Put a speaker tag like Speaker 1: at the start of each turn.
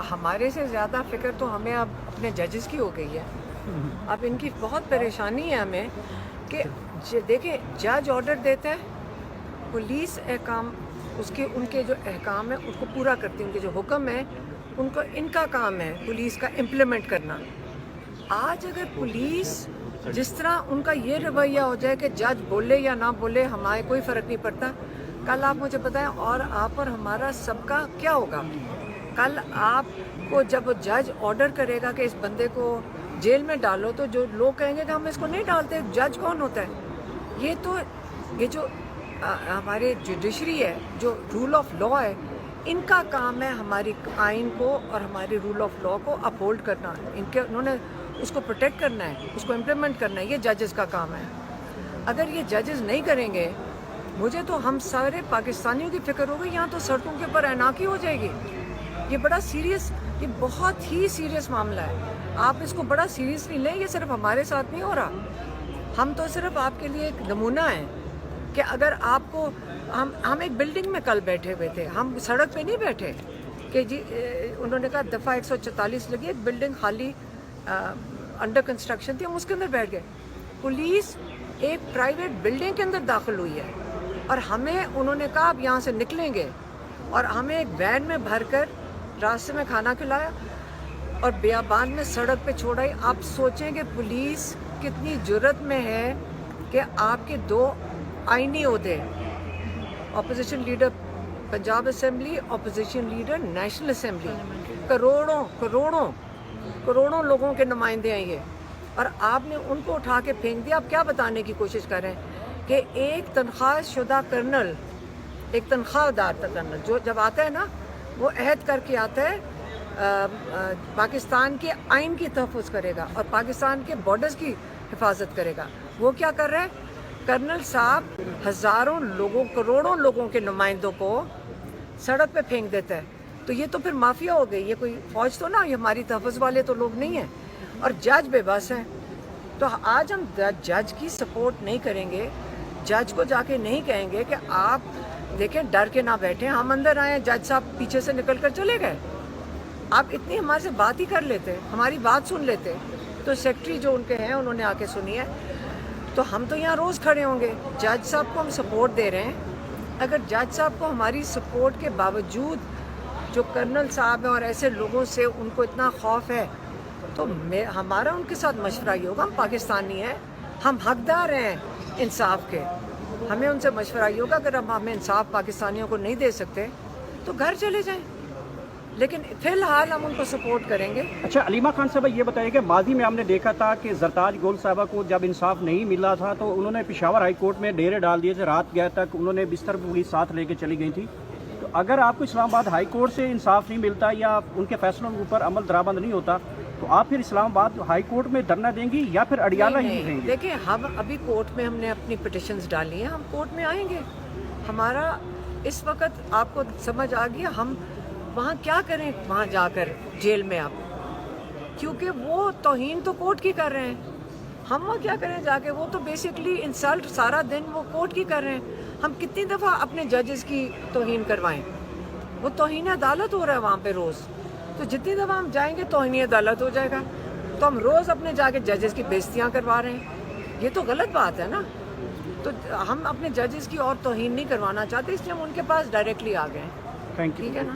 Speaker 1: ہمارے سے زیادہ فکر تو ہمیں اب اپنے ججز کی ہو گئی ہے. اب ان کی بہت پریشانی ہے ہمیں کہ دیکھیں جج آرڈر دیتا ہے, پولیس احکام ان کے جو احکام ہیں اس کو پورا کرتی ہے, ان کے جو حکم ہیں ان کا کام ہے پولیس کا امپلیمنٹ کرنا. آج اگر پولیس جس طرح ان کا یہ رویہ ہو جائے کہ جج بولے یا نہ بولے ہمارے کوئی فرق نہیں پڑتا, کل آپ مجھے بتائیں اور آپ اور ہمارا سب کا کیا ہوگا. کل آپ کو جب جج آرڈر کرے گا کہ اس بندے کو جیل میں ڈالو تو جو لوگ کہیں گے کہ ہم اس کو نہیں ڈالتے, جج کون ہوتا ہے؟ یہ جو ہمارے جوڈیشری ہے, جو رول آف لا ہے, ان کا کام ہے ہماری آئین کو اور ہماری رول آف لا کو اپہولڈ کرنا. انہوں نے اس کو پروٹیکٹ کرنا ہے, اس کو امپلیمنٹ کرنا ہے. یہ ججز کا کام ہے. اگر یہ ججز نہیں کریں گے, مجھے تو ہم سارے پاکستانیوں کی فکر ہوگی, یہاں تو سڑکوں کے اوپر اینارکی ہو جائے گی. یہ بڑا سیریس, یہ بہت ہی سیریس معاملہ ہے. آپ اس کو بڑا سیریسلی لیں. یہ صرف ہمارے ساتھ نہیں ہو رہا. ہم تو صرف آپ کے لیے ایک نمونہ ہیں کہ اگر آپ کو ہم ایک بلڈنگ میں کل بیٹھے ہوئے تھے, ہم سڑک پہ نہیں بیٹھے کہ جی انہوں نے کہا دفعہ 144 لگی, ایک بلڈنگ خالی انڈر کنسٹرکشن تھی, ہم اس کے اندر بیٹھ گئے. پولیس ایک پرائیویٹ بلڈنگ کے اندر داخل ہوئی ہے اور ہمیں انہوں نے کہا آپ یہاں سے نکلیں گے, اور ہمیں ایک وین میں بھر کر راستے میں کھانا کھلایا اور بیابان میں سڑک پہ چھوڑائی. آپ سوچیں کہ پولیس کتنی جرت میں ہے کہ آپ کے 2 آئینی عہدے, opposition leader Punjab assembly, opposition leader national assembly, کروڑوں لوگوں کے نمائندے ہیں یہ, اور آپ نے ان کو اٹھا کے پھینک دیا. آپ کیا بتانے کی کوشش کر رہے ہیں کہ ایک تنخواہ شدہ کرنل, ایک تنخواہ دار کرنل جو جب آتا ہے نا وہ عہد کر کے آتا ہے پاکستان کے آئین کی تحفظ کرے گا اور پاکستان کے بارڈرز کی حفاظت کرے گا. وہ کیا کر رہے ہیں کرنل صاحب؟ ہزاروں لوگوں, کروڑوں لوگوں کے نمائندوں کو سڑک پہ پھینک دیتا ہے. تو یہ تو پھر مافیا ہو گئی. یہ کوئی فوج تو نہ, یہ ہماری تحفظ والے تو لوگ نہیں ہیں. اور جج بے بس ہیں. تو آج ہم جج کی سپورٹ نہیں کریں گے, جج کو جا کے نہیں کہیں گے کہ آپ دیکھیں ڈر کے نہ بیٹھیں, ہم اندر آئے ہیں, جج صاحب پیچھے سے نکل کر چلے گئے. آپ اتنی ہمارے سے بات ہی کر لیتے, ہماری بات سن لیتے. تو سیکٹری جو ان کے ہیں انہوں نے آ کے سنی ہے. تو ہم تو یہاں روز کھڑے ہوں گے. جج صاحب کو ہم سپورٹ دے رہے ہیں. اگر جج صاحب کو ہماری سپورٹ کے باوجود جو کرنل صاحب ہیں اور ایسے لوگوں سے ان کو اتنا خوف ہے تو ہمارا ان کے ساتھ مشورہ یہ ہوگا, ہم پاکستانی ہیں, ہم حقدار ہیں انصاف کے, ہمیں ان سے مشورہ یہ ہوگا اگر ہمیں انصاف پاکستانیوں کو نہیں دے سکتے تو گھر چلے جائیں, لیکن فی الحال ہم ان کو سپورٹ کریں گے.
Speaker 2: اچھا علیمہ خان صاحبہ یہ بتائیے کہ ماضی میں ہم نے دیکھا تھا کہ زرتاج گول صاحبہ کو جب انصاف نہیں ملا تھا تو انہوں نے پشاور ہائی کورٹ میں ڈیرے ڈال دیے تھے, رات گئے تک انہوں نے بستر پوری ساتھ لے کے چلی گئی تھی. تو اگر آپ کو اسلام آباد ہائی کورٹ سے انصاف نہیں ملتا یا ان کے فیصلوں کے اوپر عمل درآمد نہیں ہوتا تو آپ پھر اسلام آباد ہائی کورٹ میں دھرنا دیں گی یا پھر اڈیالہ ہی دیں گے؟
Speaker 1: دیکھیں ہم ابھی کورٹ میں ہم نے اپنی پٹیشنز ڈالی ہیں, ہم کورٹ میں آئیں گے. ہمارا اس وقت آپ کو سمجھ آ گیا ہم وہاں کیا کریں, وہاں جا کر جیل میں آپ, کیونکہ وہ توہین تو کورٹ کی کر رہے ہیں. ہم وہاں کیا کریں جا کے, وہ تو بیسکلی انسلٹ سارا دن وہ کورٹ کی کر رہے ہیں. ہم کتنی دفعہ اپنے ججز کی توہین کروائیں, وہ توہین عدالت ہو رہا ہے وہاں پہ روز. تو جتنی دفعہ ہم جائیں گے توہین عدالت ہو جائے گا. تو ہم روز اپنے جا کے ججز کی بےعزتیاں کروا رہے ہیں, یہ تو غلط بات ہے نا. تو ہم اپنے ججز کی اور توہین نہیں کروانا چاہتے, اس لیے ہم ان کے پاس ڈائریکٹلی آ گئے ہیں.
Speaker 2: Thank you.
Speaker 1: ٹھیک ہے نا.